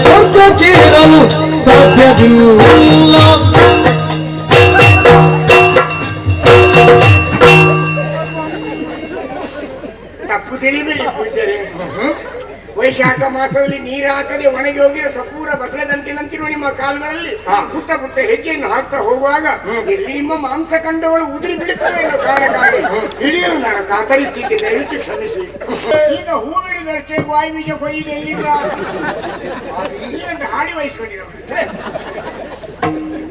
ಸ್ವರ್ಗಕ್ಕೇರಲು ಸಾಧ್ಯವಿಲ್ಲ. ತಪ್ಪು ತಿಳಿಬೇಡಿ ಪೂಜ್ಯರೇ. ವೈಶಾಖ ಮಾಸದಲ್ಲಿ ನೀರು ಹಾಕದೆ ಒಣಗಿ ಹೋಗಿರೋ ಸಪೂರ ಬಸಳೆ ದಂಟಿನಂತಿರುವ ನಿಮ್ಮ ಕಾಲುಗಳಲ್ಲಿ ಪುಟ್ಟ ಪುಟ್ಟ ಹೆಜ್ಜೆಯನ್ನು ಹಾಕ್ತಾ ಹೋಗುವಾಗ ಎಲ್ಲಿ ನಿಮ್ಮ ಮಾಂಸ ಖಂಡಗಳು ಉದುರಿ ಬೀಳುತ್ತವೆ ಅನ್ನೋ ಕಾರಣಕ್ಕಾಗಿ ಹಿಡಿಯಲು ನಾನು ಕಾತರಿಸಿದ್ದೆ. ದಯವಿಟ್ಟು ಕ್ಷಮಿಸಿ. ಈಗ ಹೂ ಬಿಡಿದಷ್ಟೇ ಬಾಯಿ ಬೀಜ ಕೊಯ್ದು ಎಲ್ಲಿಲ್ಲ ಈಗಂತ ಹಾಡಿ ವಹಿಸ್ಕೊಂಡಿರೋ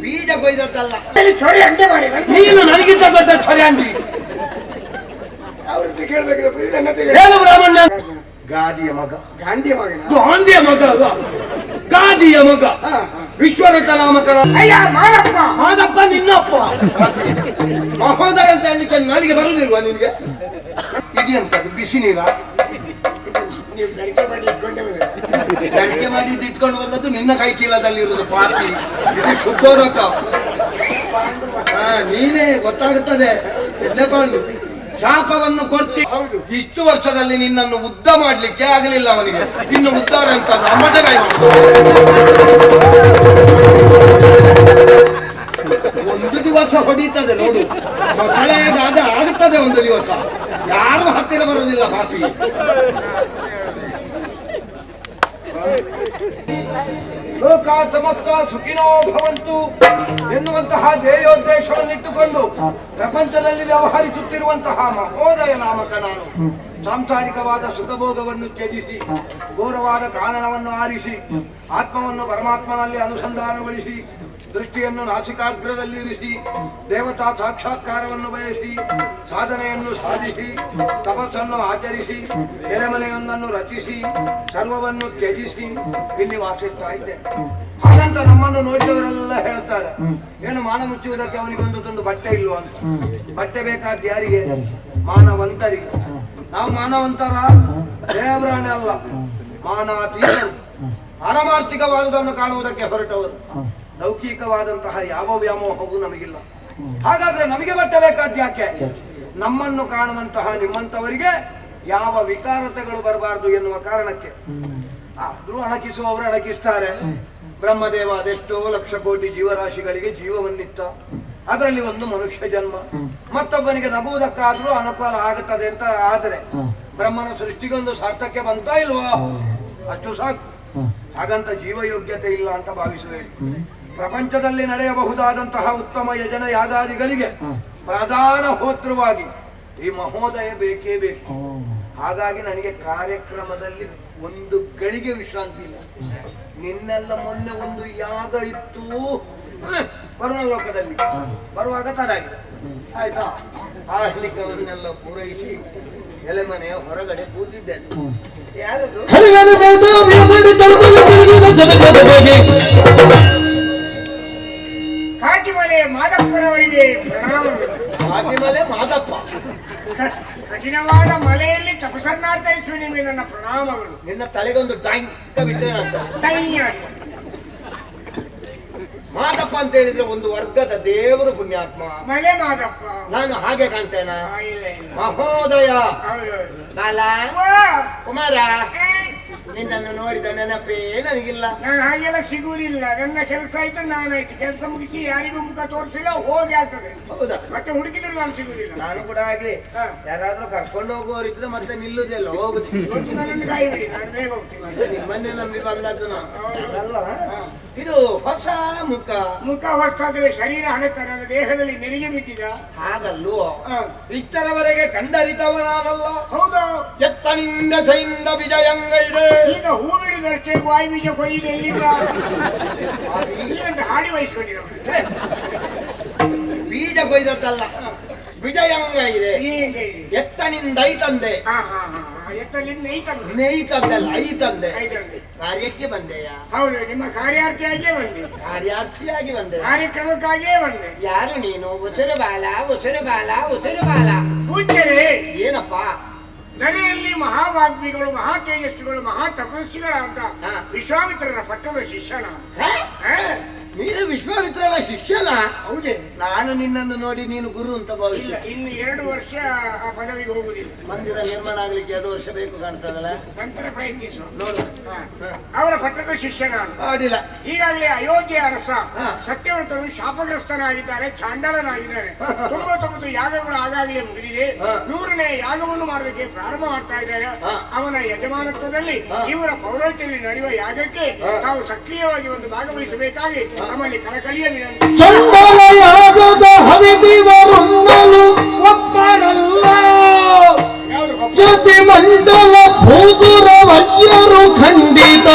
ಬೀಜ ಕೊಯ್ದದ್ದಲ್ಲ, ಚೊರೆ ಅಂಡೆ ಮಾಡಿ ನೀನು ನನಗಿಂತ ದೊಡ್ಡ ಸರಿ ಅಂದಿ. ಅವ್ರದ್ದು ಕೇಳಬೇಕಿದೆ. ಹೇಳು ಬ್ರಾಹ್ಮಣ. ಗಾದಿಯ ಮಗ, ಗಾಂಧಿಯ ಮಗನ, ಗಾಂಧಿಯ ಮಗ ಅಲ್ಲ, ಗಾದಿಯ ಮಗ, ವಿಶ್ವರಥ ನಾಮಕರ. ಅಯ್ಯ ಮಾದಪ್ಪ. ಮಾದಪ್ಪ ನಿನ್ನಪ್ಪ. ಮಹೋದಯ ಅಂತ ಹೇಳಲಿಕ್ಕೆ ನಾಲಿಗೆ ಬರುವುದಿಲ್ವಾ ನಿನ್ಗೆ? ಇದೆಂತದ್ದು ಬಿಸಿ ನೀರ? ನೀವು ಗರಿಕೆ ಮಾಡಿ ಇಟ್ಕೊಂಡೆ ಗರಿಕೆ ಮಾಡಿ ಇಟ್ಕೊಂಡು ಬಂದದ್ದು ನಿನ್ನ ಕೈ ಚೀಲದಲ್ಲಿರುವುದು ಪಾರ್ಟಿ. ಇದು ಶುದ್ಧೋರಕ. ನೀನೇ ಗೊತ್ತಾಗುತ್ತದೆ. ಎಣ್ಣೆಪಾಂಡು ಶಾಪವನ್ನು ಕೊಡ್ತಿ. ಇಷ್ಟು ವರ್ಷದಲ್ಲಿ ನಿನ್ನನ್ನು ಉದ್ದ ಮಾಡ್ಲಿಕ್ಕೆ ಆಗಲಿಲ್ಲ ಅವನಿಗೆ, ಇನ್ನು ಉದ್ಧಾರ ಅಂತ ಅಮ್ಮಟಗಾಯಿ ಒಂದು ದಿವಸ ಹೊಡೀತದೆ ನೋಡು. ಮಸಳೆಗಾದ ಆಗುತ್ತದೆ ಒಂದು ದಿವಸ. ಯಾರು ಹತ್ತಿರ ಬರುವುದಿಲ್ಲ ಪಾಪಿ. ಲೋಕ ಸಮಸ್ತ ಸುಖಿನೋ ಭವಂತು ಎನ್ನುವಂತಹ ಧ್ಯೇಯೋದ್ದೇಶವನ್ನಿಟ್ಟುಕೊಂಡು ಪ್ರಪಂಚದಲ್ಲಿ ವ್ಯವಹರಿಸುತ್ತಿರುವಂತಹ ಮಹೋದಯ ನಾಮಕ ನಾನು ಸಾಂಸಾರಿಕವಾದ ಸುಖಭೋಗವನ್ನು ತ್ಯಜಿಸಿ ಘೋರವಾದ ಕಾನನವನ್ನು ಆರಿಸಿ ಆತ್ಮವನ್ನು ಪರಮಾತ್ಮನಲ್ಲಿ ಅನುಸಂಧಾನಗೊಳಿಸಿ ದೃಷ್ಟಿಯನ್ನು ನಾಸಿಕಾಗ್ರದಲ್ಲಿರಿಸಿ ದೇವತಾ ಸಾಕ್ಷಾತ್ಕಾರವನ್ನು ಬಯಸಿ ಸಾಧನೆಯನ್ನು ಸಾಧಿಸಿ ತಪಸ್ಸನ್ನು ಆಚರಿಸಿ ಎಲೆಮನೆಯೊಂದನ್ನು ರಚಿಸಿ ಸರ್ವವನ್ನು ತ್ಯಜಿಸಿ ಇಲ್ಲಿ ವಾಸಿಸ್ತಾ ಇದ್ದೆ. ಹಾಗಂತ ನಮ್ಮನ್ನು ನೋಡಿದವರೆಲ್ಲ ಹೇಳ್ತಾರೆ, ಏನು ಮಾನ ಮುಚ್ಚುವುದಕ್ಕೆ ಅವನಿಗೊಂದು ತುಂಡು ಬಟ್ಟೆ ಇಲ್ವ ಅಂತ. ಬಟ್ಟೆ ಬೇಕಾದ ಯಾರಿಗೆ? ಮಾನವಂತರಿಗೆ. ನಾವು ಮಾನವಂತರ ದೇವರಾಣೆ ಅಲ್ಲ, ಮಾನಾತೀತರು. ಪಾರಮಾರ್ಥಿಕವಾದುದನ್ನು ಕಾಣುವುದಕ್ಕೆ ಹೊರಟವರು. ಲೌಕಿಕವಾದಂತಹ ಯಾವ ವ್ಯಾಮೋಹವೂ ನಮಗಿಲ್ಲ. ಹಾಗಾದ್ರೆ ನಮಗೆ ಬಟ್ಟೆ ಬೇಕಾದ ಯಾಕೆ? ನಮ್ಮನ್ನು ಕಾಣುವಂತಹ ನಿಮ್ಮಂತವರಿಗೆ ಯಾವ ವಿಕಾರತೆಗಳು ಬರಬಾರದು ಎನ್ನುವ ಕಾರಣಕ್ಕೆ. ಆದ್ರೂ ಅಣಕಿಸುವವರು ಅಣಕಿಸ್ತಾರೆ. ಬ್ರಹ್ಮದೇವ ಅದೆಷ್ಟೋ ಲಕ್ಷ ಕೋಟಿ ಜೀವರಾಶಿಗಳಿಗೆ ಜೀವವನ್ನಿತ್ತ, ಅದರಲ್ಲಿ ಒಂದು ಮನುಷ್ಯ ಜನ್ಮ. ಮತ್ತೊಬ್ಬನಿಗೆ ನಗುವುದಕ್ಕಾದ್ರೂ ಅನುಕೂಲ ಆಗುತ್ತದೆ ಅಂತ ಆದರೆ ಬ್ರಹ್ಮನ ಸೃಷ್ಟಿಗೊಂದು ಸಾರ್ಥಕ್ಯ ಬಂತ ಇಲ್ವಾ? ಅಷ್ಟು ಸಾಕು. ಹಾಗಂತ ಜೀವಯೋಗ್ಯತೆ ಇಲ್ಲ ಅಂತ ಭಾವಿಸಬೇಡಿ. ಪ್ರಪಂಚದಲ್ಲಿ ನಡೆಯಬಹುದಾದಂತಹ ಉತ್ತಮ ಯಜನ ಯಾಗಾದಿಗಳಿಗೆ ಪ್ರಧಾನ ಹೋತೃವಾಗಿ ಈ ಮಹೋದಯ ಬೇಕೇ ಬೇಕು. ಹಾಗಾಗಿ ನನಗೆ ಕಾರ್ಯಕ್ರಮದಲ್ಲಿ ಒಂದು ಗಳಿಗೆ ವಿಶ್ರಾಂತಿ ಇಲ್ಲ. ನಿನ್ನೆಲ್ಲ ಮೊನ್ನೆ ಒಂದು ಯಾಗ ಇತ್ತು ವರುಣಲೋಕದಲ್ಲಿ, ಬರುವಾಗ ತಡ ಆಗಿದೆ. ಆಯ್ತಾ? ಆ ಹೆಲಿಕವನ್ನೆಲ್ಲ ಪೂರೈಸಿ ಎಲೆಮನೆಯ ಹೊರಗಡೆ ಕೂತಿದ್ದೇನೆ. ಯಾರದು? ಕಾಟಿಮಲೆ ಮಾದಪ್ಪನವರಿಗೆ ಪ್ರಣಾಮಗಳು. ಕಾಟಿಮಲೆ ಮಾದಪ್ಪ, ಕಠಿಣವಾದ ಮಲೆಯಲ್ಲಿ ತಪಸ್ಸನ್ನಾಚರಿಸುವ ನಿಮಗೆ ನನ್ನ ಪ್ರಣಾಮಗಳು. ನಿನ್ನ ತಲೆಗೊಂದು ಡಾಂಕ ಬಿಟ್ಟರೆ ಅಂತ. ಮಾದಪ್ಪ ಅಂತ ಹೇಳಿದ್ರೆ ಒಂದು ವರ್ಗದ ದೇವರು, ಪುಣ್ಯಾತ್ಮ. ಮಲೆ ಮಾದಪ್ಪ. ನಾನು ಹಾಗೆ ಕಾಣ್ತೇನಾ? ಮಹೋದಯ ಬಾಲ ಕುಮಾರ, ನಿನ್ನನ್ನು ನೋಡಿದ ನೆನಪೇ ನನಗಿಲ್ಲ. ನಾನು ಹಾಗೆಲ್ಲ ಸಿಗುವುದಿಲ್ಲ. ನನ್ನ ಕೆಲಸ ಆಯ್ತು, ನಾನಾಯ್ತು. ಕೆಲಸ ಮುಗಿಸಿ ಯಾರಿಗೂ ಮುಖ ತೋರಿಸಿಲ್ಲ, ಹೋಗಿ ಆಗ್ತದೆ. ಹೌದಾ? ಮತ್ತೆ ಹುಡುಕಿದ್ರು ನಾನು ಸಿಗುದಿಲ್ಲ. ನಾನು ಕೂಡ ಹಾಗೆ. ಯಾರಾದ್ರೂ ಕರ್ಕೊಂಡು ಹೋಗುವವರಿದ್ರೆ ಮತ್ತೆ ನಿಲ್ಲುದಿಲ್ಲ, ಹೋಗುದು. ನನ್ನನ್ನು ಕಾಯಿಬಿಡಿ, ನಾನು ಬೇಗ ಹೋಗ್ತೀನಿ. ನಿಮ್ಮನ್ನೇ ನಂಬಿ ಬಂದದ್ದು ನಾನು. ಅದಲ್ಲ, ಇದು ಹೊಸ ಮುಖ. ಮುಖ ಹೊಸಾದ್ರೆ ಶರೀರ ಹಣತ ನನ್ನ ದೇಹದಲ್ಲಿ ನೆರಿಗೆ ಬಿದ್ದಿದ ಹಾಗಲ್ಲೋ. ಇಷ್ಟರವರೆಗೆ ಕಂಡರಿತವನಾನಲ್ಲ. ಹೌದಾ? ಎತ್ತನಿಂದ ಜೈಂದ ವಿಜಯಂಗ ಇದೆ. ಈಗ ಹೂ ಬಿಡಿದಷ್ಟೇ ಬಾಯಿ ಬೀಜ ಕೊಯ್ದು ಎಲ್ಲಿಲ್ಲ ಈಗಂತ ಹಾಡಿ ವಹಿಸ್ಕೊಂಡಿರೋ. ಬೀಜ ಕೊಯ್ದದ್ದಲ್ಲ, ವಿಜಯಂಗ ಇದೆ. ಎತ್ತನಿಂದ ಐ ತಂದೆ. ನೈ ತಂದೆಲ್ಲ ಐ ತಂದೆ. ಕಾರ್ಯಕ್ಕೆ ಬಂದೆಯ? ಹೌದು, ನಿಮ್ಮ ಕಾರ್ಯಾರ್ಥಿಯಾಗಿಯೇ ಬಂದೆ. ಕಾರ್ಯಾರ್ಥಿಯಾಗಿ ಬಂದೆ, ಕಾರ್ಯಕ್ರಮಕ್ಕಾಗಿಯೇ ಬಂದೆ. ಯಾರು ನೀನು? ಉಸಿರು ಬಾಲ, ಉಸಿರು ಬಾಲ, ಉಸಿರು ಬಾಲ. ಪೂಜ್ಯರೇ, ಏನಪ್ಪ? ನಡೆಯಲ್ಲಿ ಮಹಾವಾಗ್ಮಿಗಳು ಮಹಾ ತೇಜಸ್ವಿಗಳು ಮಹಾ ತಪಸ್ವಿಗಳಾದ ವಿಶ್ವಾಮಿತ್ರರ ಪಟ್ಟದ ಶಿಷ್ಯನ. ನೀನು ವಿಶ್ವಾಮಿತ್ರನ ಶಿಷ್ಯನ? ಹೌದೇ? ನಾನು ನಿನ್ನನ್ನು ನೋಡಿ ನೀನು ಗುರು ಅಂತ ಭಾವಿಸಿ. ಇಲ್ಲ, ಇನ್ನು 2 ವರ್ಷ ಆ ಪದವಿಗೆ ಹೋಗುದಿಲ್ಲ. ಮಂದಿರ ನಿರ್ಮಾಣ ಆಗ್ಲಿಕ್ಕೆ 2 ವರ್ಷ ಬೇಕು ಕಾಣ್ತದಲ್ಲ. ನಂತರ ಪ್ರಯತ್ನಿಸುವ ನೋಡು. ಅವರ ಪಟ್ಟದ ಶಿಷ್ಯನ ಅಡಿಲ್ಲ. ಈಗಾಗಲೇ ಅಯೋಧ್ಯೆಯ ಅರಸ ಸತ್ಯವಂತರು ಶಾಪಗ್ರಸ್ತನಾಗಿದ್ದಾರೆ, ಚಾಂಡಾಲನಾಗಿದ್ದಾರೆ. 99 ಯಾಗಗಳು ಆಗಾಗಲೇ ಮುಗಿದಿದೆ. 100ನೇ ಯಾಗವನ್ನು ಮಾಡೋದಕ್ಕೆ ಪ್ರಾರಂಭ ಮಾಡ್ತಾ ಇದ್ದಾರೆ. ಅವನ ಯಜಮಾನತ್ವದಲ್ಲಿ ಇವರ ಪೌರೋಹಿತ್ಯದಲ್ಲಿ ನಡೆಯುವ ಯಾಗಕ್ಕೆ ತಾವು ಸಕ್ರಿಯವಾಗಿ ಒಂದು ಭಾಗವಹಿಸಬೇಕಾಗಿ ನಮ್ಮಲ್ಲಿ ಕಳಕಳಿಯ ವಿನಂತಿ. ಚಂಡಾಲಯಾಗದ ಹರಿದಿವರುನ್ನಲು ಒಪ್ಪರಲ್ಲ, ಯತಿ ಮಂಡಲ ಭೂಸುರ ವಜ್ಯರು ಖಂಡಿತ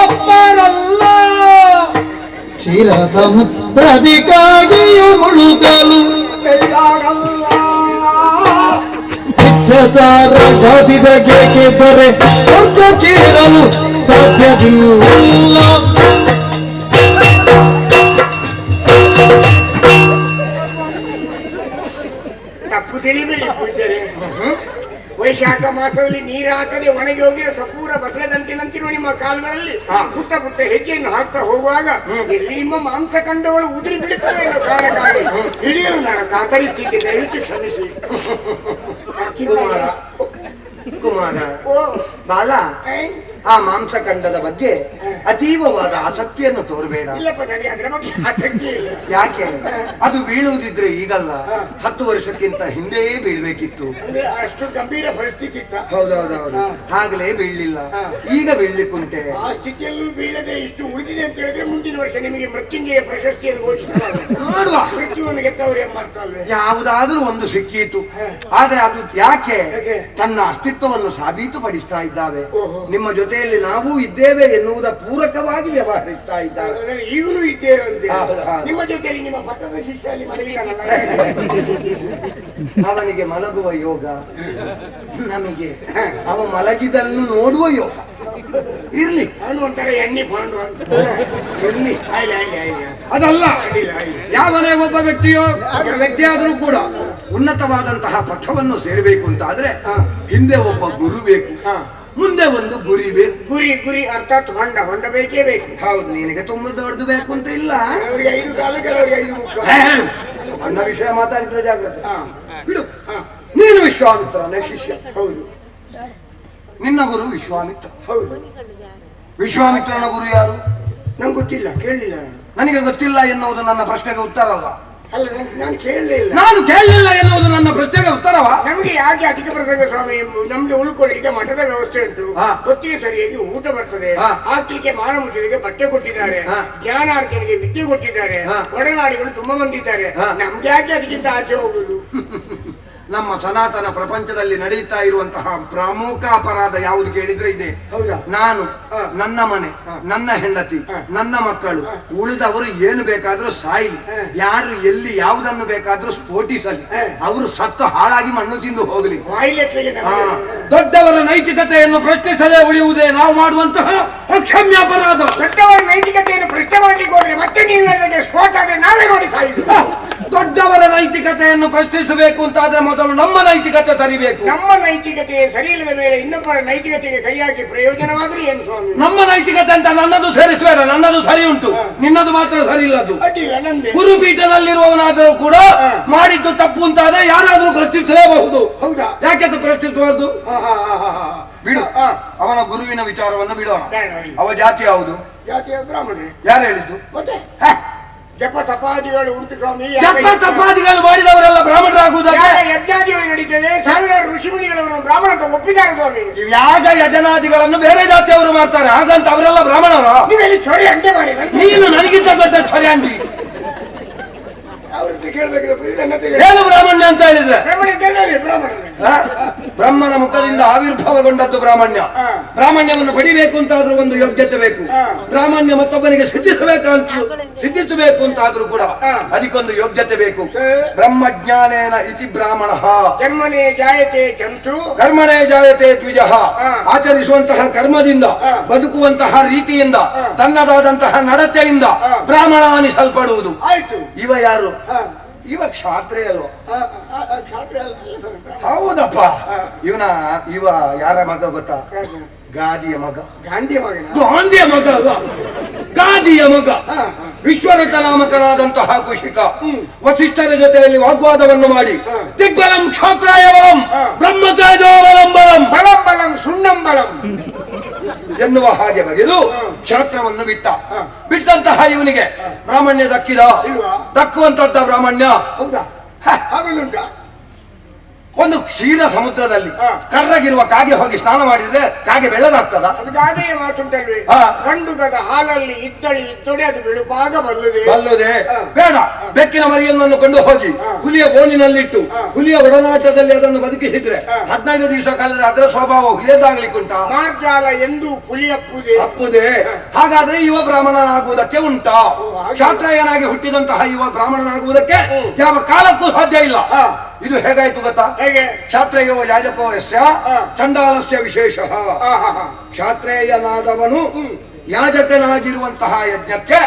ಒಪ್ಪರಲ್ಲ. ಕ್ಷೀರ ಸಮುದ್ರದಿಗಾಗಿಯೂ ಮುಳುಗಲು ರಾಜಾದಿಗೆ ದೊರೆ ಸ್ವರ್ಗಕ್ಕೇರಲು ಸಾಧ್ಯವಿಲ್ಲ. ತಪ್ಪು ತಿಳಿಬೇಡಿ ಪೂಜ್ಯರೇ. ವೈಶಾಖ ಮಾಸದಲ್ಲಿ ನೀರು ಹಾಕದೆ ಒಣಗಿ ಹೋಗಿರೋ ಸಪೂರ ಬಸಳೆದಂಟಿನಂತಿರುವ ನಿಮ್ಮ ಕಾಲುಗಳಲ್ಲಿ ಪುಟ್ಟ ಪುಟ್ಟ ಹೆಜ್ಜೆಯನ್ನು ಹಾಕ್ತಾ ಹೋಗುವಾಗ ಎಲ್ಲಿ ನಿಮ್ಮ ಮಾಂಸಖಂಡಗಳು ಉದುರಿ ಬೀಳುತ್ತವೆ ಅನ್ನೋ ಕಾರಣಕ್ಕಾಗಿ ಹಿಡಿಯಲು ನಾನು ಕಾತರಿಸ್ತಿದ್ದೆ. ದಯವಿಟ್ಟು ಕ್ಷಮಿಸಿ. ಕುಮಾರ ಓ ಬಾಲ, ಆ ಮಾಂಸಖಂಡದ ಬಗ್ಗೆ ಅತೀವವಾದ ಆಸಕ್ತಿಯನ್ನು ತೋರಬೇಡ. ಇಲ್ಲಪ್ಪ, ನನಗೆ ಅದರ ಬಗ್ಗೆ ಆಸಕ್ತಿ ಇಲ್ಲ. ಯಾಕೆ? ಅದು ಬೀಳುವುದಿದ್ರೆ ಈಗಲ್ಲ, 10 ವರ್ಷಕ್ಕಿಂತ ಹಿಂದೆಯೇ ಬೀಳ್ಬೇಕಿತ್ತು. ಅಂದ್ರೆ ಅಷ್ಟು ಗಂಭೀರ ಪರಿಸ್ಥಿತಿ ಇತ್ತ. ಹೌದೌದೌದು, ಆಗ್ಲೇ ಬೀಳ್ಲಿಲ್ಲ, ಈಗ ಬೀಳ್ಲಿಕ್ಕುಂಟೆ. ಆ ಸ್ಥಿತಿಯಲ್ಲೂ ಬೀಳದೆ ಇಷ್ಟು ಉಳಿದಿದೆ ಅಂತ ಹೇಳಿದ್ರೆ ಮುಂದಿನ ವರ್ಷ ನಿಮಗೆ ಮೃತ್ಯುಂಜಯ ಪ್ರಶಸ್ತಿಯನ್ನು ಘೋಷಿಸಲಾಗಿದೆ. ನೋಡುವ, ಮೃತ್ಯುವನ್ನು ಗೆದ್ದವರು ಏನ್ ಮಾಡ್ತಾಲ್ವೇ? ಯಾವುದಾದ್ರೂ ಒಂದು ಸಿಕ್ಕೀತು. ಆದ್ರೆ ಅದು ಯಾಕೆ? ತನ್ನ ಅಸ್ತಿತ್ವವನ್ನು ಸಾಬೀತುಪಡಿಸ್ತಾ ಇದ್ದಾವೆ. ನಿಮ್ಮ ಜೊತೆಯಲ್ಲಿ ನಾವು ಇದ್ದೇವೆ ಎನ್ನುವುದ ಪೂರಕವಾಗಿ ವ್ಯವಹರಿಸ್ತಾ ಇದ್ದಾರೆ. ಈಗಲೂ ಇದ್ದೇವೆ. ಹೌದು. ನಿಮ್ಮ ಜೊತೆಯಲ್ಲಿ ನಿಮ್ಮ ಪಟ್ಟದ ಶಿಷ್ಯ ಅಲ್ಲಿ ಮಲಗಿದಾನಲ್ಲ, ಅವನಿಗೆ ಮಲಗುವ ಯೋಗ, ನಮಗೆ ಅವ ಮಲಗಿದನ್ನು ನೋಡುವ ಯೋಗ ಇರ್ಲಿ. ಅವನು ಒಂಥರ ಎಣ್ಣೆ ಪಾಂಡು ಅಂತ ಇರ್ಲಿ. ಆಯ್ಲಿ ಅದಲ್ಲ, ಯಾವನೇ ಒಬ್ಬ ವ್ಯಕ್ತಿಯಾದರೂ ಕೂಡ ಉನ್ನತವಾದಂತಹ ಪಥವನ್ನು ಸೇರಬೇಕು ಅಂತ ಆದ್ರೆ ಹಿಂದೆ ಒಬ್ಬ ಗುರು ಬೇಕು, ಮುಂದೆ ಒಂದು ಗುರಿ ಬೇಕು. ಗುರಿ ಅರ್ಥಾತ್ ಹೊಂಡ ಬೇಕೇ ಬೇಕು. ಹೌದು, ನಿನಗೆ ತುಂಬ ದೊಡ್ಡದು ಬೇಕು ಅಂತ ಇಲ್ಲ. ಅವರಿಗೆ 5 ಕಾಲು, ಕೆಲವರಿಗೆ 5 ಮುಖ. ಅಣ್ಣ ವಿಷಯ ಮಾತಾಡಿದ್ರೆ ಜಾಗ್ರತೆ ಬಿಡು. ನೀನು ವಿಶ್ವಾಮಿತ್ರನೇ ಶಿಷ್ಯ. ಹೌದು. ನಿನ್ನ ಗುರು ವಿಶ್ವಾಮಿತ್ರ. ಹೌದು. ವಿಶ್ವಾಮಿತ್ರನ ಗುರು ಯಾರು? ನಂಗೆ ಗೊತ್ತಿಲ್ಲ, ಕೇಳಲಿಲ್ಲ. ನನಗೆ ಗೊತ್ತಿಲ್ಲ ಎನ್ನುವುದು ನನ್ನ ಪ್ರಶ್ನೆಗೆ ಉತ್ತರ ಅಲ್ವಾ? ಅಲ್ಲ, ನಾನು ಕೇಳಲೇ ಇಲ್ಲ. ನಾನು ಕೇಳಲಿಲ್ಲ ಎನ್ನುವುದು ನನ್ನ ಪ್ರಶ್ನೆಗೆ ಉತ್ತರವಾ? ನಮಗೆ ಯಾಕೆ ಅಧಿಕ ಪ್ರಸಂಗ ಸ್ವಾಮಿ, ನಮ್ಗೆ ಉಳ್ಕೊಳ್ಳಿಕ್ಕೆ ಮಠದ ವ್ಯವಸ್ಥೆ ಉಂಟು, ಹೊತ್ತಿಗೆ ಸರಿಯಾಗಿ ಊಟ ಬರ್ತದೆ, ಹಾಕ್ಲಿಕ್ಕೆ ಮಾನ ಮುಚ್ಚಲಿಕ್ಕೆ ಬಟ್ಟೆ ಕೊಟ್ಟಿದ್ದಾರೆ, ಜ್ಞಾನಾರ್ಜನೆಗೆ ವಿದ್ಯೆ ಕೊಟ್ಟಿದ್ದಾರೆ, ಒಡನಾಡಿಗಳು ತುಂಬಾ ಬಂದಿದ್ದಾರೆ. ನಮ್ಗೆ ಯಾಕೆ ಅದಕ್ಕಿಂತ ಆಚೆ ಹೋಗುದು? ನಮ್ಮ ಸನಾತನ ಪ್ರಪಂಚದಲ್ಲಿ ನಡೆಯುತ್ತಾ ಇರುವಂತಹ ಪ್ರಮುಖ ಅಪರಾಧ ಯಾವುದು ಕೇಳಿದ್ರೆ ಇದೆ. ಹೌದಾ? ನಾನು, ನನ್ನ ಮನೆ, ನನ್ನ ಹೆಂಡತಿ, ನನ್ನ ಮಕ್ಕಳು, ಉಳಿದವರು ಏನು ಬೇಕಾದ್ರೂ ಸಾಯಿಲಿ, ಯಾರು ಎಲ್ಲಿ ಯಾವುದನ್ನು ಬೇಕಾದ್ರೂ ಸ್ಫೋಟಿಸಲಿ, ಅವರು ಸತ್ತು ಹಾಳಾಗಿ ಮಣ್ಣು ತಿಂದು ಹೋಗಲಿ. ದೊಡ್ಡವರ ನೈತಿಕತೆಯನ್ನು ಪ್ರಶ್ನಿಸಲೇ ಉಳಿಯುವುದೇ ನಾವು ಮಾಡುವಂತಹ ಅಕ್ಷಮ್ಯ ಅಪರಾಧ. ದೊಡ್ಡವರ ನೈತಿಕತೆಯನ್ನು ಪ್ರಶ್ನೆ ಮಾಡ್ಲಿಕ್ಕೆ ಹೋದ್ರೆ ಮತ್ತೆ ನೀವು ಹೇಳಿದ್ರೆ ಸ್ಫೋಟ ಆದ್ರೆ ನಾವೇ ನೋಡಿ ಸಾಯಿದು. ದೊಡ್ಡವರ ನೈತಿಕತೆಯನ್ನು ಪ್ರಶ್ನಿಸಬೇಕು ಅಂತಾದ್ರೆ ಮೊದಲು ನಮ್ಮ ನೈತಿಕತೆ ತರಿಬೇಕು. ನಮ್ಮ ನೈತಿಕತೆ ಸರಿ ಇಲ್ಲದ ಮೇಲೆ ಇನ್ನೊಬ್ಬರ ನೈತಿಕತೆಗೆ ಕೈ ಹಾಕಿ ಪ್ರಯೋಜನವಾದ್ರೂ ಏನು ಸ್ವಾಮಿ? ನಮ್ಮ ನೈತಿಕತೆ ಅಂತ ನನ್ನದು ಸೇರಿಸಬೇಡ. ನನ್ನದು ಸರಿ ಉಂಟು, ನಿನ್ನದು ಮಾತ್ರ ಸರಿ ಇಲ್ಲದು. ಅಡ್ಡಿಲ್ಲ, ನಂದೆ. ಗುರುಪೀಠದಲ್ಲಿರುವವನಾದರೂ ಕೂಡ ಮಾಡಿದ್ದು ತಪ್ಪು ಅಂತಾದ್ರೆ ಯಾರಾದ್ರೂ ಪ್ರಶ್ನಿಸಲೇಬಹುದು. ಹೌದಾ? ಯಾಕೆ ಪ್ರಶ್ನಿಸಬಾರ್ದು? ಬಿಡು, ಅವನ ಗುರುವಿನ ವಿಚಾರವನ್ನು ಬಿಡೋಣ. ಅವ ಜಾತಿ ಯಾವುದು? ಜಾತಿಯ ಬ್ರಾಹ್ಮಣರೇ. ಯಾರು ಹೇಳಿದ್ದು? ಮತ್ತೆ ಜಪ ತಪಾದಿಗಳು ಉಂಟು ಸ್ವಾಮಿ. ಜಪ ತಪಾದಿಗಳು ಮಾಡಿದವರೆಲ್ಲ ಬ್ರಾಹ್ಮಣರಾಗುವುದಾದ್ರೆ ಯಜ್ಞಾದಿಗಳು ನಡೀತದೆ. ಸಾವಿರಾರು ಋಷಿಮುನಿಗಳನ್ನು ಬ್ರಾಹ್ಮಣ ಅಂತ ಒಪ್ಪಿದ್ದಾರೆ ಸ್ವಾಮಿ. ಯಾಗ ಯಜನಾದಿಗಳನ್ನು ಬೇರೆ ಜಾತಿಯವರು ಮಾಡ್ತಾರೆ, ಹಾಗಂತ ಅವರೆಲ್ಲ ಬ್ರಾಹ್ಮಣರು? ನೀವೆಲ್ಲಿ ಚೊರಿ ಅಂಡೆ ಮಾಡಿ ನೀನು ನನಗಿಂತ ದೊಡ್ಡ ಚೊರೆ ಅಂಡಿ. ಅವ್ರದ್ದು ಕೇಳಬೇಕಿದ್ರೆ ಏನು ಬ್ರಾಹ್ಮಣ್ಯ ಅಂತ ಹೇಳಿದ್ರೆ? ಬ್ರಾಹ್ಮಣ ಬ್ರಹ್ಮನ ಮುಖದಿಂದ ಆವಿರ್ಭಾವಗೊಂಡದ್ದು ಬ್ರಾಹ್ಮಣ್ಯ. ಬ್ರಾಹ್ಮಣ್ಯವನ್ನು ಪಡಿಬೇಕು ಅಂತಾದ್ರೂ ಒಂದು ಯೋಗ್ಯತೆ ಬೇಕು. ಬ್ರಾಹ್ಮಣ್ಯ ಮತ್ತೊಬ್ಬನಿಗೆ ಸಿದ್ಧಿಸಬೇಕು ಅಂತಾದ್ರೂ ಕೂಡ ಅದಕ್ಕೊಂದು ಯೋಗ್ಯತೆ ಬೇಕು. ಬ್ರಹ್ಮಜ್ಞಾನೇನ ಇತಿ ಬ್ರಾಹ್ಮಣ ಜನ್ಮನೇ ಜಾಯತೆ ಜಂತು ಕರ್ಮಣೇ ಜಾಯತೆ ದ್ವಿಜಃ. ಆಚರಿಸುವಂತಹ ಕರ್ಮದಿಂದ, ಬದುಕುವಂತಹ ರೀತಿಯಿಂದ, ತನ್ನದಾದಂತಹ ನಡತೆಯಿಂದ ಬ್ರಾಹ್ಮಣ ಅನಿಸಲ್ಪಡುವುದು. ಆಯ್ತು. ಇವ ಯಾರು? ಇವಾಗ ಕ್ಷಾತ್ರೆ ಅಲ್ವಾ? ಕ್ಷಾತ್ರ ಅಲ್ಲ, ಹೌದಪ್ಪ. ಇವ ಯಾರ ಮಗ ಗೊತ್ತಾ? ಗಾದಿಯ ಮಗ. ಗಾಂಧಿ ಮಗನ. ಗಾಂಧಿಯ ಮಗ ಅಲ್ಲ, ಗಾದಿಯ ಮಗ. ವಿಶ್ವರಥ ನಾಮಕನಾದಂತಹ ಕುಶಿಕ ವಸಿಷ್ಠರ ಜೊತೆಯಲ್ಲಿ ವಾಗ್ವಾದವನ್ನು ಮಾಡಿ ದಿಗ್ಬಲಂ ಕ್ಷಾತ್ರಾಯ ಬಲಂ ಬ್ರಹ್ಮತೇಜೋ ಬಲಂ ಬಲಂ ಬಲಂ ಬಲಂ ಸುಣ್ಣಂ ಬಲಂ ಎನ್ನುವ ಹಾಗೆ ಬಗೆದು ಕ್ಷಾತ್ರವನ್ನು ಬಿಟ್ಟಂತಹ ಇವನಿಗೆ ಬ್ರಾಹ್ಮಣ್ಯ ದಕ್ಕಿದ? ಇಲ್ವಾ? ದಕ್ಕುವಂತದ್ದ ಬ್ರಾಹ್ಮಣ್ಯ. ಹೌದಾ? ಹಾಗಲ್ಲುಂಟಾ? ಒಂದು ಕ್ಷೀರ ಸಮುದ್ರದಲ್ಲಿ ಕರ್ರಗಿರುವ ಕಾಗೆ ಹೋಗಿ ಸ್ನಾನ ಮಾಡಿದ್ರೆ ಕಾಗೆ ಬೆಳ್ಳಗಾಗ್ತದ? ಅದು ಗಾದೆಯ ಮಾತುಂಟಲ್ವೇ? ಕಂಡುಗದ ಹಾಲಲ್ಲಿ ಇದ್ದಳಿ ಇದ್ದೊಡೆ ಅದು ಬಿಳುಪಾಗ ಬಲ್ಲುದೆ. ಬೇಡ, ಬೆಕ್ಕಿನ ಮರಿಯನ್ನು ಕೊಂಡು ಹೋಗಿ ಹುಲಿಯ ಬೋನಿನಲ್ಲಿಟ್ಟು ಹುಲಿಯ ಒಡನಾಟದಲ್ಲಿ ಅದನ್ನು ಬದುಕಿಸಿದ್ರೆ 15 ದಿವಸ ಕಾಲದಲ್ಲಿ ಅದರ ಸ್ವಭಾವ ಹುಲಿಯದಾಗ್ಲಿಕ್ಕುಂಟ? ಮಾರ್ಜಾಲ ಎಂದು ಹುಲಿ ಅಪ್ಪುದೇ. ಹಾಗಾದ್ರೆ ಯುವ ಬ್ರಾಹ್ಮಣನಾಗುವುದಕ್ಕೆ ಉಂಟಾ? ಕ್ಷಾತ್ರಯನಾಗಿ ಹುಟ್ಟಿದಂತಹ ಯುವ ಬ್ರಾಹ್ಮಣನಾಗುವುದಕ್ಕೆ ಯಾವ ಕಾಲಕ್ಕೂ ಸಾಧ್ಯ ಇಲ್ಲ. ಇದು ಹೇಗಾಯ್ತು ಗೊತ್ತಾ? ಹೇಗೆ? ಕ್ಷಾತ್ರೇಯೋ ಯಾಜಕೋಯಸ್ಯ ಚಂಡಾಲಸ್ಯ ವಿಶೇಷ. ಕ್ಷಾತ್ರೇಯನಾದವನು ಯಾಜಕನಾಗಿರುವಂತಹ ಯಜ್ಞಕ್ಕೆ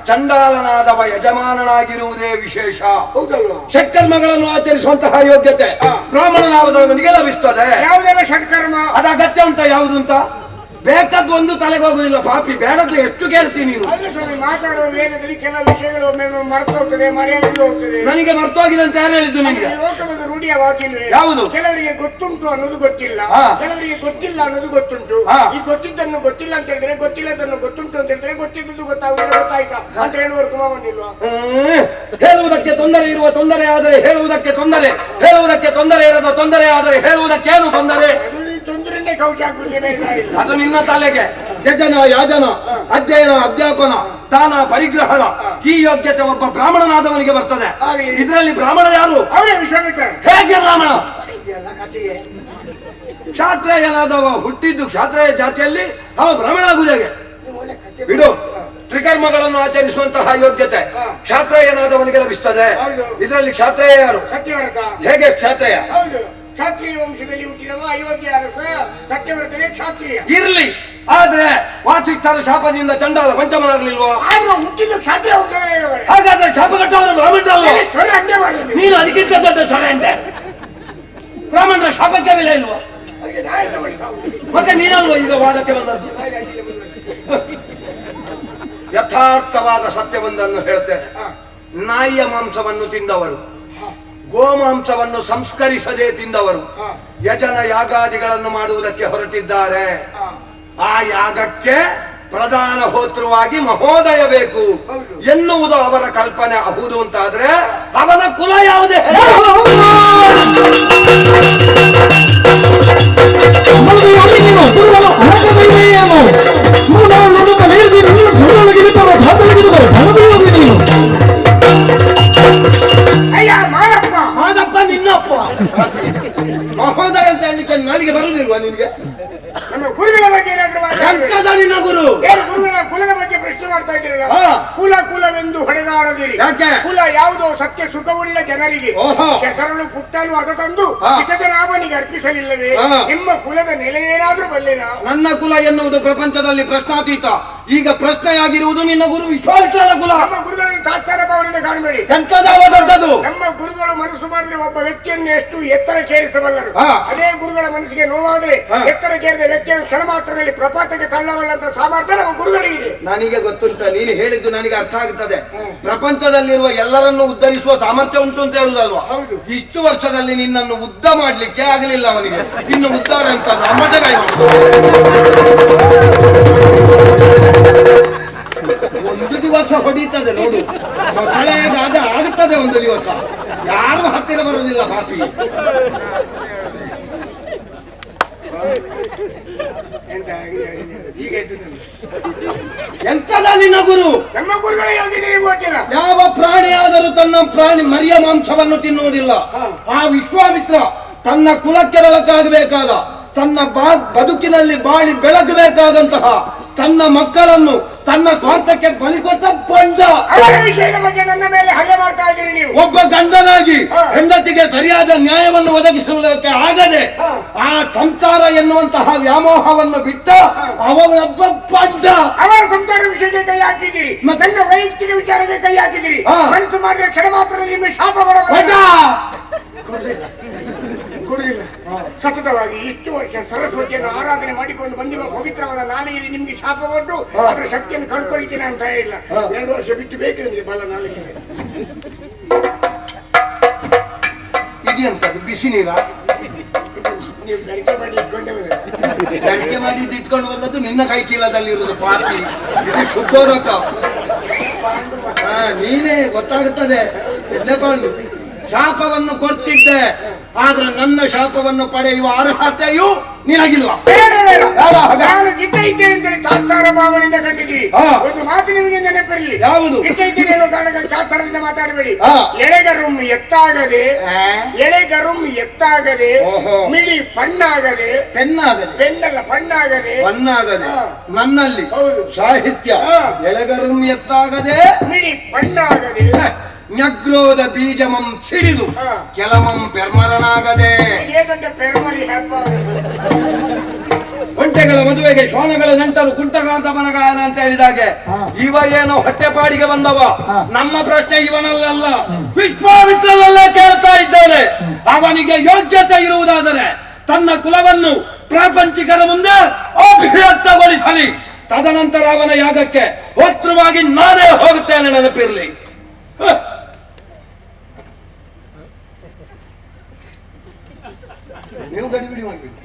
ಚಂಡಾಲನಾದವ ಯಜಮಾನನಾಗಿರುವುದೇ ವಿಶೇಷ. ಹೌದಲ್ವಾ? ಷಟ್ಕರ್ಮಗಳನ್ನು ಆಚರಿಸುವಂತಹ ಯೋಗ್ಯತೆ ಬ್ರಾಹ್ಮಣನಾದವನಿಗೆ ಲಭಿಸ್ತದೆ. ಯಾವುದೆಲ್ಲ ಷಟ್ಕರ್ಮ? ಅದು ಅಗತ್ಯ ಉಂಟ? ಯಾವುದು ಅಂತ ಬೇಕಾದ್ದು ಒಂದು ತಲೆಗೆ ಹೋಗುದಿಲ್ಲ ಪಾಪಿ. ಬೇಡದ್ದು ಎಷ್ಟು ಕೇಳ್ತೀನಿ ನೀನು? ಅಲ್ಲ ಸ್ವಾಮಿ, ಮಾತಾಡುವ ವೇಗದಲ್ಲಿ ಕೆಲವು ವಿಷಯಗಳು ಒಮ್ಮೆ ಮರೆತು ಹೋಗ್ತದೆ, ಮರೆಯಾಗಿ ಹೋಗ್ತದೆ. ನನಗೆ ಮರ್ತೋಗಿದೆ ಅಂತ ಯಾರು ಹೇಳಿದ್ದು ನಿಮಗೆ? ಲೋಕದ ರೂಢಿಯ ಮಾತಿಲ್ವೇ? ಯಾವುದು? ಕೆಲವರಿಗೆ ಗೊತ್ತುಂಟು ಅನ್ನೋದು ಗೊತ್ತಿಲ್ಲ, ಕೆಲವರಿಗೆ ಗೊತ್ತಿಲ್ಲ ಅನ್ನೋದು ಗೊತ್ತುಂಟು. ಈ ಗೊತ್ತಿದ್ದನ್ನು ಗೊತ್ತಿಲ್ಲ ಅಂತ ಹೇಳಿದ್ರೆ, ಗೊತ್ತಿಲ್ಲದನ್ನು ಗೊತ್ತುಂಟು ಅಂತ ಹೇಳಿದ್ರೆ, ಗೊತ್ತಿದ್ದು ಗೊತ್ತಾಗುದಿಲ್ಲ, ಗೊತ್ತಾಯ್ತಾ ಅಂತ ಹೇಳುವರು ತುಂಬ ಬಂದಿಲ್ವಾ? ಹೇಳುವುದಕ್ಕೆ ತೊಂದರೆ ಇರುವ ತೊಂದರೆ ಆದರೆ ಹೇಳುವುದಕ್ಕೆ ತೊಂದರೆ, ಹೇಳುವುದಕ್ಕೆ ತೊಂದರೆ ಇರದ ತೊಂದರೆ ಆದರೆ ಹೇಳುವುದಕ್ಕೇನು ತೊಂದರೆ? ತೊಂದರೆನೇ ಕೌಚ ಹಾಕುವುದೇ ಇಲ್ಲ. ಅದು ನಿನ್ನ ತಲೆಗೆ. ಯಜನ ಯಾಜನ ಅಧ್ಯಯನ ಅಧ್ಯಾಪನ ದಾನ ಪರಿಗ್ರಹಣ ಈ ಯೋಗ್ಯತೆ ಒಬ್ಬ ಬ್ರಾಹ್ಮಣನಾದವನಿಗೆ ಬರ್ತದೆ. ಇದರಲ್ಲಿ ಬ್ರಾಹ್ಮಣ ಯಾರು? ಅವರೇ ವಿಶ್ವಾಮಿತ್ರ. ಹೇಗೆ ಬ್ರಾಹ್ಮಣ? ಕ್ಷಾತ್ರೇಯನಾದವ ಹುಟ್ಟಿದ್ದು ಕ್ಷಾತ್ರೇಯ ಜಾತಿಯಲ್ಲಿ ಅವ ಬ್ರಾಹ್ಮಣ ಆಗುವುದು ಹೇಗೆ? ಬಿಡು. ತ್ರಿಕರ್ಮಗಳನ್ನು ಆಚರಿಸುವಂತಹ ಯೋಗ್ಯತೆ ಕ್ಷಾತ್ರೇಯನಾದವನಿಗೆ ಲಭಿಸ್ತದೆ. ಇದರಲ್ಲಿ ಕ್ಷಾತ್ರೇಯ ಯಾರು? ಸತ್ಯವ್ರತ. ಹೇಗೆ ಕ್ಷಾತ್ರೇಯ? ಕ್ಷಾತ್ರಿಯ ವಂಶದಲ್ಲಿ ಹುಟ್ಟಿದವ ಅಯೋಧ್ಯ ಅರಸ ಸತ್ಯವ್ರತನೇ ಕ್ಷಾತ್ರಿಯ. ಇರ್ಲಿ, ಆದ್ರೆ ವಾಸಿಷ್ಠರ ಶಾಪದಿಂದ ಚಂಡಾಲ ಪಂಚಮನಾಗ್ಲಿಲ್ವೋ? ಹುಟ್ಟಿದ ಕ್ಷಾತ್ರಿಯ ವಂಶದವರೇ. ಹಾಗಾದ್ರೆ ಶಾಪ ಕಟ್ಟವರು ಬ್ರಾಹ್ಮಣರಲ್ವೋ? ಚೊರೆ ಅಂಡೆ ಮಾಡಿ ನೀನು ಅದಕ್ಕಿಂತ ದೊಡ್ಡ ಚೊರೆ ಅಂತೆ. ಬ್ರಾಹ್ಮಣರ ಶಾಪಕ್ಕೆ ಬೆಲೆ ಇಲ್ವೋ? ಮತ್ತೆ ನೀನಲ್ವೋ ಈಗ ವಾದಕ್ಕೆ ಬಂದದ್ದು? ಯಥಾರ್ಥವಾದ ಸತ್ಯವೊಂದನ್ನು ಹೇಳ್ತೇನೆ. ನಾಯಿಯ ಮಾಂಸವನ್ನು ತಿಂದವರು, ಗೋಮಾಂಸವನ್ನು ಸಂಸ್ಕರಿಸದೆ ತಿಂದವರು ಯಜನ ಯಾಗಾದಿಗಳನ್ನು ಮಾಡುವುದಕ್ಕೆ ಹೊರಟಿದ್ದಾರೆ. ಆ ಯಾಗಕ್ಕೆ ಪ್ರಧಾನ ಹೋತೃವಾಗಿ ಮಹೋದಯ ಬೇಕು ಎನ್ನುವುದು ಅವರ ಕಲ್ಪನೆ. ಹೌದು ಅಂತಾದ್ರೆ ಅವನ ಕುಲ ಯಾವುದೇ? ಮಾದಪ್ಪ ನಿನ್ನಪ್ಪ. ಮಹೋದಯ ಅಂತ ಹೇಳಲಿಕ್ಕೆ ನಾಲಿಗೆ ಬರುವುದಿಲ್ವಾ ನಿನ್ಗೆ? ನಮ್ಮ ಗುರುಗಳ ಬಗ್ಗೆ ಏನಾದ್ರೂ ಎಂತದ ನಿನ್ನ ಗುರು? ಗುರುಗಳ ಕುಲದ ಬಗ್ಗೆ ಪ್ರಶ್ನೆ ಮಾಡ್ತಾ ಇದ್ದೀರಲ್ಲ. ಕುಲವೆಂದು ಹೊಡೆದಾಡದಿರಿ. ಯಾಕೆ? ಕುಲ ಯಾವುದೋ ಸತ್ಯ ಸುಖವುಳ್ಳ ಜನರಿಗೆ ಕೆಸರಲು ಪುಟ್ಟಲು ಅದ ತಂದು ರಾಮನಿಗೆ ಅರ್ಪಿಸಲಿಲ್ಲವೇ? ನಿಮ್ಮ ಕುಲದ ನೆಲೆ ಏನಾದ್ರೂ ಬಲ್ಲೆನ? ನನ್ನ ಕುಲ ಎನ್ನುವುದು ಪ್ರಪಂಚದಲ್ಲಿ ಪ್ರಶ್ನಾತೀತ. ಈಗ ಪ್ರಶ್ನೆಯಾಗಿರುವುದು ನಿನ್ನ ಗುರು ವಿಶ್ವಾಮಿತ್ರನ ಕುಲ. ನಮ್ಮ ಗುರುಗಳನ್ನು ತಾತ್ಸಾರ ಭಾವನೆಯಿಂದ ಕಾಣಬೇಡಿ. ಎಂತದಾವ ದೊಡ್ಡದು? ನಮ್ಮ ಗುರುಗಳು ಮನಸ್ಸು ಮಾಡಿದ್ರೆ ಒಬ್ಬ ವ್ಯಕ್ತಿಯನ್ನು ಎಷ್ಟು ಎತ್ತರಕ್ಕೇರಿಸಬಲ್ಲರು. ಅದೇ ಗುರುಗಳ ಮನಸ್ಸಿಗೆ ನೋವಾದ್ರೆ ಎತ್ತರಕ್ಕೇರಿದ ವ್ಯಕ್ತಿಯನ್ನು ಕ್ಷಣ ಮಾತ್ರದಲ್ಲಿ ಪ್ರಪಾತಕ್ಕೆ ತಳ್ಳಬಲ್ಲಂತ ಸಾಮರ್ಥ್ಯ ನಮ್ಮ ಗುರುಗಳಿಗೆ. ನನಗೆ ಗೊತ್ತುಂಟ, ನೀನು ಹೇಳಿದ್ದು ನನಗೆ ಅರ್ಥ ಆಗುತ್ತದೆ. ಪ್ರಪಂಚದಲ್ಲಿರುವ ಎಲ್ಲರನ್ನು ಉದ್ಧರಿಸುವ ಸಾಮರ್ಥ್ಯ ಉಂಟು ಅಂತ ಹೇಳುದಲ್ವಾ? ಇಷ್ಟು ವರ್ಷದಲ್ಲಿ ನಿನ್ನನ್ನು ಉದ್ದ ಮಾಡ್ಲಿಕ್ಕೆ ಆಗಲಿಲ್ಲ ಅವನಿಗೆ, ಇನ್ನು ಉದ್ಧಾರ ಅಂತ ಅಮ್ಮಟಗಾಯಿ ಒಂದು ದಿವಸ ಹೊಡೀತದೆ ನೋಡು. ಮಕ್ಕಳಿಗೆ ಅದು ಆಗುತ್ತದೆ ಒಂದು ದಿವಸ. ಯಾರು ಹತ್ತಿರ ಬರುವುದಿಲ್ಲ ಪಾಪಿ. ಎಂತದ ನಿನ್ನ ಗುರು? ನಮ್ಮ ಗುರುಗಳೇ ಗೊತ್ತಿಲ್ಲ. ಯಾವ ಪ್ರಾಣಿಯಾದರೂ ತನ್ನ ಮರಿಯ ಮಾಂಸವನ್ನು ತಿನ್ನುವುದಿಲ್ಲ. ಆ ವಿಶ್ವಾಮಿತ್ರ ತನ್ನ ಕುಲಕ್ಕೆ ಬೆಳಕಾಗಬೇಕಾದ, ತನ್ನ ಬದುಕಿನಲ್ಲಿ ಬಾಳಿ ಬೆಳಗಬೇಕಾದಂತಹ ತನ್ನ ಮಕ್ಕಳನ್ನು ತನ್ನ ಸ್ವಾರ್ಥಕ್ಕೆ ಬಲಿಕೊಟ್ಟ ಪಂಚ. ವಿಷಯದ ಬಗ್ಗೆ ನನ್ನ ಮೇಲೆ ಹಲ್ಲೆ ಮಾಡ್ತಾ ಇದ್ದೀರಿ ನೀವು. ಒಬ್ಬ ಗಂಡನಾಗಿ ಹೆಂಡತಿಗೆ ಸರಿಯಾದ ನ್ಯಾಯವನ್ನು ಒದಗಿಸುವುದಕ್ಕೆ ಆಗದೆ ಆ ಸಂಸಾರ ಎನ್ನುವಂತಹ ವ್ಯಾಮೋಹವನ್ನು ಬಿಟ್ಟ ಅವನೊಬ್ಬ ಪಂಚ. ಅವರ ಸಂಸಾರ ವಿಷಯಕ್ಕೆ ಕೈ ಹಾಕಿದ್ದೀರಿ. ಹಾಕಿದ್ದೀರಿ ಮತ್ತೆ? ನನ್ನ ವೈಯಕ್ತಿಕ ವಿಚಾರಕ್ಕೆ ಕೈ ಹಾಕಿದ್ದೀರಿ ಹಾ. ಮನಸ್ಸು ಮಾಡಿದ್ರೆ ಕ್ಷಣ ಮಾತ್ರ ನಿಮಗೆ ಶಾಪ ಕೊಡಬಹುದು ವಜಾ! ಕೊಡುದಿಲ್ಲ ಸತತವಾಗಿ ಇಷ್ಟು ವರ್ಷ ಸರಸ್ವತಿಯನ್ನು ಆರಾಧನೆ ಮಾಡಿಕೊಂಡು ಬಂದಿರುವ ಪವಿತ್ರವಾದ ನಾಲಿಗೆಯಲ್ಲಿ ನಿಮ್ಗೆ ಶಾಪ ಕೊಟ್ಟು ಅದರ ಶಕ್ತಿಯನ್ನು ಕಳ್ಕೊಳ್ಳಿಕ್ಕೆ ನಾನು ತಯಾರಿಲ್ಲ 2 ವರ್ಷ ಬಿಟ್ಟು ಬೇಕು ನಿಮಗೆ ಬಲ ನಾಲಿಗೆ ಇದೆಂತದ್ದು ಬಿಸಿ ನೀರ ನೀವು ಗರಿಕೆ ಮಾಡಿ ಇಟ್ಕೊಂಡೇ ಬಂದ್ರೆ ಗಡಿಗೆ ಮಾಡಿ ಇಟ್ಕೊಂಡು ಬಂದದ್ದು ನಿನ್ನ ಕೈ ಚೀಲದಲ್ಲಿ ಇರುವುದು ಪಾಸಿ ಇದು ಶುದ್ಧೋರಕ ನೀನೇ ಗೊತ್ತಾಗುತ್ತದೆ ಎಲ್ಲೇ ಕೊಂಡು ಶಾಪವನ್ನು ಕೊಡ್ತಿದ್ದೆ ಆದ್ರೆ ನನ್ನ ಶಾಪವನ್ನು ಪಡೆಯುವ ಅರ್ಹತೆಯು ನಿನಗಿಲ್ಲ. ಬೇಡ ಬೇಡ ಬೇಡ, ಹಾಗೆ. ನಾನು ಗಿಡ್ಡ ಇದ್ದೇನೆ ಅಂತೇಳಿ ತಾತ್ಸಾರ ಭಾವನೆಯಿಂದ ಕಂಡಿದ್ದೀರಿ ಹಾ. ಒಂದು ಮಾತು ನಿಮಗೆ ನೆನಪಿರಲಿ ಯಾವುದು? ಗಿಡ್ಡ ಇದ್ದೇನೆ ಅನ್ನೋ ಕಾರಣಕ್ಕೆ ತಾತ್ಸಾರದಿಂದ ಮಾತಾಡಬೇಡಿ ಹಾ. ಎಳೆಗರುಮ್ ಎತ್ತಾಗದೆ ಓಹೋ. ಮಿಡಿ ಪಣ್ಣಾಗದೆ ಪೆನ್ನಾಗದೆ ಪೆಣ್ಣಲ್ಲ ಪಣ್ಣಾಗದೆ ಪನ್ನಾಗದೆ ಹಾ. ನನ್ನಲ್ಲಿ ಹೌದು. ಸಾಹಿತ್ಯ ಹಾ. ಎಳೆಗರು ಎತ್ತಾಗದೆ ಮಿಡಿ ಪಣ್ಣಾಗದೆ ನ್ಯಗ್ರೋದ ಬೀಜಮಂ ಸಿಡಿದು ಹಾ. ಕೆಲಮಂ ಪೆರ್ಮರನಾಗದೆ ಹೇಗಂತ ಪೆರ್ಮಲಿ ಹಬ್ಬ ಒಂಟೆಗಳ ಮದುವೆಗೆ ಶ್ವಾನಗಳ ನೆಂಟರು ಕುಂಟಕಾಂತ ಮನಗಾಯನ ಅಂತ ಹೇಳಿದಾಗೆ ಇವ ಏನೋ ಹೊಟ್ಟೆಪಾಡಿಗೆ ಬಂದವ. ನಮ್ಮ ಪ್ರಶ್ನೆ ಇವನಲ್ಲ, ವಿಶ್ವಾಮಿತ್ರನಲ್ಲೇ ಕೇಳ್ತಾ ಇದ್ದೇನೆ. ಅವನಿಗೆ ಯೋಗ್ಯತೆ ಇರುವುದಾದರೆ ತನ್ನ ಕುಲವನ್ನು ಪ್ರಾಪಂಚಿಕರ ಮುಂದೆ ಅಭಿವ್ಯಕ್ತಗೊಳಿಸಲಿ. ತದನಂತರ ಅವನ ಯಾಗಕ್ಕೆ ಹೋತೃವಾಗಿ ನಾನೇ ಹೋಗುತ್ತೇನೆ, ನೆನಪಿರಲಿ. ನೀವು ಗಡಿಬಿಡಿ ಮಾಡಬೇಕು.